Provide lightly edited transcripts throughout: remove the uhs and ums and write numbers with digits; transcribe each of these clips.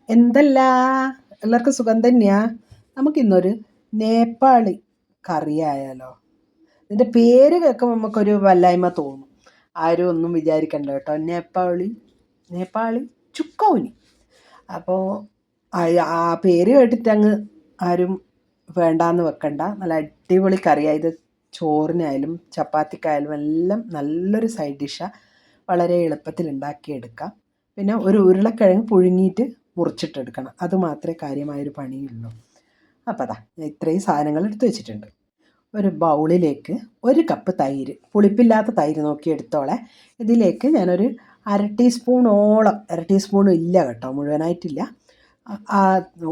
എന്തല്ല എല്ലാവർക്കും സുഖം തന്നെയാ. നമുക്കിന്നൊരു നേപ്പാളി കറി ആയാലോ? ഇതിൻ്റെ പേര് കേൾക്കുമ്പോൾ നമുക്കൊരു വല്ലായ്മ തോന്നും. ആരും ഒന്നും വിചാരിക്കണ്ട കേട്ടോ. നേപ്പാളി ചുക്കൗനി. അപ്പോൾ ആ പേര് കേട്ടിട്ട് അങ്ങ് ആരും വേണ്ടാന്ന് വെക്കണ്ട. നല്ല അടിപൊളി കറിയാണ് ഇത്. ചോറിനായാലും ചപ്പാത്തിക്കായാലും എല്ലാം നല്ലൊരു സൈഡ് ഡിഷാണ്. വളരെ എളുപ്പത്തിൽ ഉണ്ടാക്കിയെടുക്കാം. പിന്നെ ഒരു ഉരുളക്കിഴങ്ങ് പുഴുങ്ങിയിട്ട് മുറിച്ചിട്ടെടുക്കണം. അത് മാത്രമേ കാര്യമായൊരു പണിയുള്ളൂ. അപ്പോൾ അതാ ഇത്രയും സാധനങ്ങൾ എടുത്ത് വെച്ചിട്ടുണ്ട്. ഒരു ബൗളിലേക്ക് 1 കപ്പ് തൈര്, പുളിപ്പില്ലാത്ത തൈര് നോക്കി എടുത്തോളെ. ഇതിലേക്ക് ഞാനൊരു അര ടീസ്പൂണും ഇല്ല കേട്ടോ, മുഴുവനായിട്ടില്ല,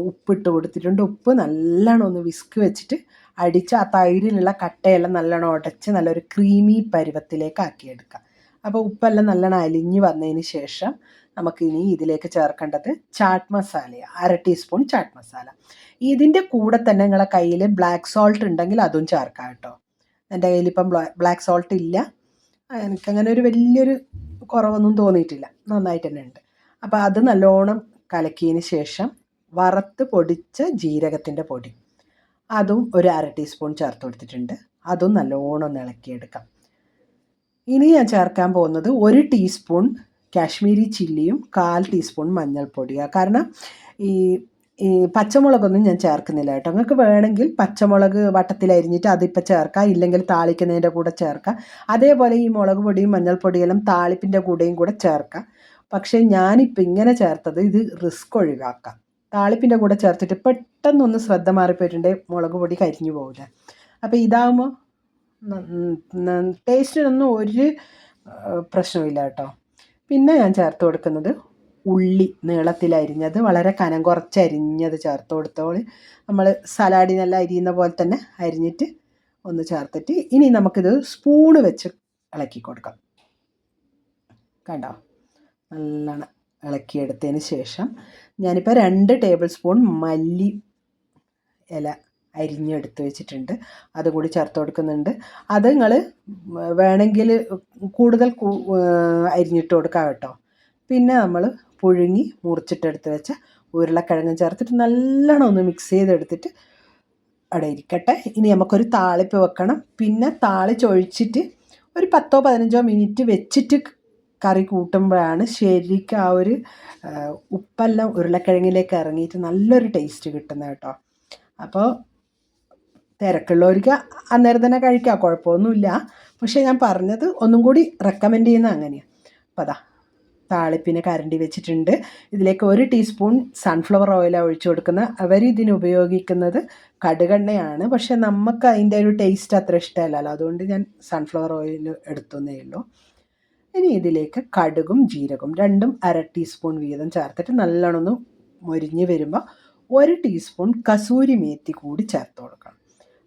ഉപ്പിട്ട് കൊടുത്തിട്ടുണ്ട്. ഉപ്പ് നല്ലോണം ഒന്ന് വിസ്ക് വെച്ചിട്ട് അടിച്ച് ആ തൈരിലുള്ള കട്ടയെല്ലാം നല്ലോണം ഉടച്ച് നല്ലൊരു ക്രീമി പരുവത്തിലേക്ക് ആക്കിയെടുക്കാം. അപ്പോൾ ഉപ്പെല്ലാം നല്ലോണം അലിഞ്ഞ് വന്നതിന് ശേഷം നമുക്കിനി ഇതിലേക്ക് ചേർക്കേണ്ടത് ചാട്ട് മസാലയാണ്. അര ടീസ്പൂൺ ചാട്ട് മസാല. ഇതിൻ്റെ കൂടെ തന്നെ നിങ്ങളെ കയ്യിൽ ബ്ലാക്ക് സോൾട്ട് ഉണ്ടെങ്കിൽ അതും ചേർക്കാം കേട്ടോ. എൻ്റെ കയ്യിലിപ്പം ബ്ലാക്ക് സോൾട്ട് ഇല്ല. എനിക്കങ്ങനെ ഒരു വലിയൊരു കുറവൊന്നും തോന്നിയിട്ടില്ല, നന്നായിട്ട് തന്നെ ഉണ്ട്. അപ്പോൾ അത് നല്ലോണം കലക്കിയതിന് ശേഷം വറുത്ത് പൊടിച്ച ജീരകത്തിൻ്റെ പൊടി അതും ഒരു അര ടീസ്പൂൺ ചേർത്ത് കൊടുത്തിട്ടുണ്ട്. അതും നല്ലോണം ഒന്ന് ഇളക്കിയെടുക്കാം. ഇനി ഞാൻ ചേർക്കാൻ പോകുന്നത് 1 ടീസ്പൂൺ കാശ്മീരി ചില്ലിയും 1/4 ടീസ്പൂൺ മഞ്ഞൾപ്പൊടിയാണ്. കാരണം ഈ പച്ചമുളകൊന്നും ഞാൻ ചേർക്കുന്നില്ല കേട്ടോ. നിങ്ങൾക്ക് വേണമെങ്കിൽ പച്ചമുളക് വട്ടത്തിൽ അരിഞ്ഞിട്ട് അതിപ്പോൾ ചേർക്കാം, ഇല്ലെങ്കിൽ താളിക്കുന്നതിൻ്റെ കൂടെ ചേർക്കാം. അതേപോലെ ഈ മുളക് പൊടിയും മഞ്ഞൾപ്പൊടിയെല്ലാം താളിപ്പിൻ്റെ കൂടെയും കൂടെ ചേർക്കാം. പക്ഷേ ഞാനിപ്പോൾ ഇങ്ങനെ ചേർത്തത് ഇത് റിസ്ക് ഒഴിവാക്കാം. താളിപ്പിൻ്റെ കൂടെ ചേർത്തിട്ട് പെട്ടെന്നൊന്ന് ശ്രദ്ധ മാറിപ്പോയിട്ടുണ്ടെങ്കിൽ മുളക് പൊടി കരിഞ്ഞു പോകില്ല. അപ്പോൾ ഇതാകുമ്പോൾ ടേസ്റ്റിനൊന്നും ഒരു പ്രശ്നമില്ല കേട്ടോ. പിന്നെ ഞാൻ ചേർത്ത് കൊടുക്കുന്നത് ഉള്ളി നീളത്തിലരിഞ്ഞത്, വളരെ കനം കുറച്ചരിഞ്ഞത് ചേർത്ത് കൊടുത്തോളി. നമ്മൾ സലാഡിനെല്ലാം അരിയുന്ന പോലെ തന്നെ അരിഞ്ഞിട്ട് ഒന്ന് ചേർത്തിട്ട് ഇനി നമുക്കിത് സ്പൂണ് വെച്ച് ഇളക്കി കൊടുക്കാം. കണ്ടോ, നല്ലോണം ഇളക്കിയെടുത്തതിന് ശേഷം ഞാനിപ്പോൾ 2 ടേബിൾ സ്പൂൺ മല്ലി ഇല അരിഞ്ഞെടുത്ത് വെച്ചിട്ടുണ്ട്, അതും കൂടി ചേർത്ത് കൊടുക്കുന്നുണ്ട്. അത് നിങ്ങൾ വേണമെങ്കിൽ കൂടുതൽ അരിഞ്ഞിട്ട് കൊടുക്കാം കേട്ടോ. പിന്നെ നമ്മൾ പുഴുങ്ങി മുറിച്ചിട്ടെടുത്ത് വെച്ച ഉരുളക്കിഴങ്ങും ചേർത്തിട്ട് നല്ലോണം ഒന്ന് മിക്സ് ചെയ്തെടുത്തിട്ട് അവിടെ ഇരിക്കട്ടെ. ഇനി നമുക്കൊരു താളിപ്പ് വെക്കണം. പിന്നെ താളിച്ചൊഴിച്ചിട്ട് ഒരു 10-15 മിനിറ്റ് വെച്ചിട്ട് കറി കൂട്ടുമ്പോഴാണ് ശരിക്കും ആ ഒരു ഉപ്പെല്ലാം ഉരുളക്കിഴങ്ങിലേക്ക് ഇറങ്ങിയിട്ട് നല്ലൊരു ടേസ്റ്റ് കിട്ടുന്നത് കേട്ടോ. അപ്പോൾ തിരക്കുള്ളവർക്ക് അന്നേരം തന്നെ കഴിക്കാം, കുഴപ്പമൊന്നുമില്ല. പക്ഷേ ഞാൻ പറഞ്ഞത് ഒന്നും കൂടി റെക്കമെൻഡ് ചെയ്യുന്നത് അങ്ങനെയാണ്. അപ്പോൾ അതാ താളിപ്പിന് കരണ്ടി വെച്ചിട്ടുണ്ട്. ഇതിലേക്ക് 1 ടീസ്പൂൺ സൺഫ്ലവർ ഓയിലാണ് ഒഴിച്ചു കൊടുക്കുന്നത്. അവരിതിന് ഉപയോഗിക്കുന്നത് കടുകെണ്ണയാണ്. പക്ഷേ നമുക്ക് അതിൻ്റെ ഒരു ടേസ്റ്റ് അത്ര ഇഷ്ടമല്ലല്ലോ, അതുകൊണ്ട് ഞാൻ സൺഫ്ലവർ ഓയിൽ എടുത്തതേ ഉള്ളൂ. ഇനി ഇതിലേക്ക് കടുകും ജീരകവും രണ്ടും അര ടീസ്പൂൺ വീതം ചേർത്തിട്ട് നല്ലോണം ഒന്ന് മൊരിഞ്ഞ് വരുമ്പോൾ 1 ടീസ്പൂൺ കസൂരി മേത്തി കൂടി ചേർത്ത് കൊടുക്കണം.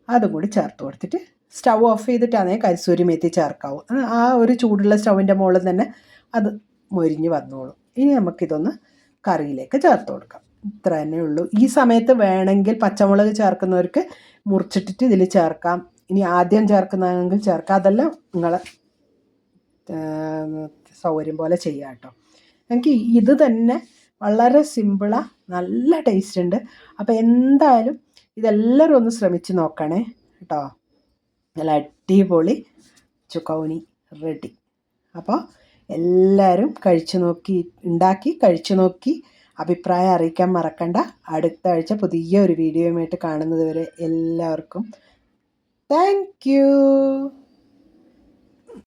അതും കൂടി ചേർത്ത് കൊടുത്തിട്ട് സ്റ്റൗ ഓഫ് ചെയ്തിട്ടാണെങ്കിൽ കസൂരി മേത്തി ചേർക്കാവൂ. ആ ഒരു ചൂടുള്ള സ്റ്റൗവിൻ്റെ മുകളിൽ തന്നെ അത് മൊരിഞ്ഞ് വന്നോളും. ഇനി നമുക്കിതൊന്ന് കറിയിലേക്ക് ചേർത്ത് കൊടുക്കാം. ഇത്ര തന്നെ ഉള്ളൂ. ഈ സമയത്ത് വേണമെങ്കിൽ പച്ചമുളക് ചേർക്കുന്നവർക്ക് മുറിച്ചിട്ടിട്ട് ഇതിൽ ചേർക്കാം. ഇനി ആദ്യം ചേർക്കുന്നതെങ്കിൽ ചേർക്കാം. അതെല്ലാം നിങ്ങളെ സൗകര്യം പോലെ ചെയ്യാം കേട്ടോ. എനിക്ക് ഇത് തന്നെ വളരെ സിമ്പിളാണ്, നല്ല ടേസ്റ്റ് ഉണ്ട്. അപ്പോൾ എന്തായാലും ഇതെല്ലാവരും ഒന്ന് ശ്രമിച്ച് നോക്കണേ കേട്ടോ. നല്ല അടിപൊളി ചുക്കൗനി റെഡി. അപ്പോൾ എല്ലാവരും ഉണ്ടാക്കി കഴിച്ചു നോക്കി അഭിപ്രായം അറിയിക്കാൻ മറക്കണ്ട. അടുത്ത ആഴ്ച പുതിയ ഒരു വീഡിയോയുമായിട്ട് കാണുന്നത് വരെ എല്ലാവർക്കും താങ്ക് യു.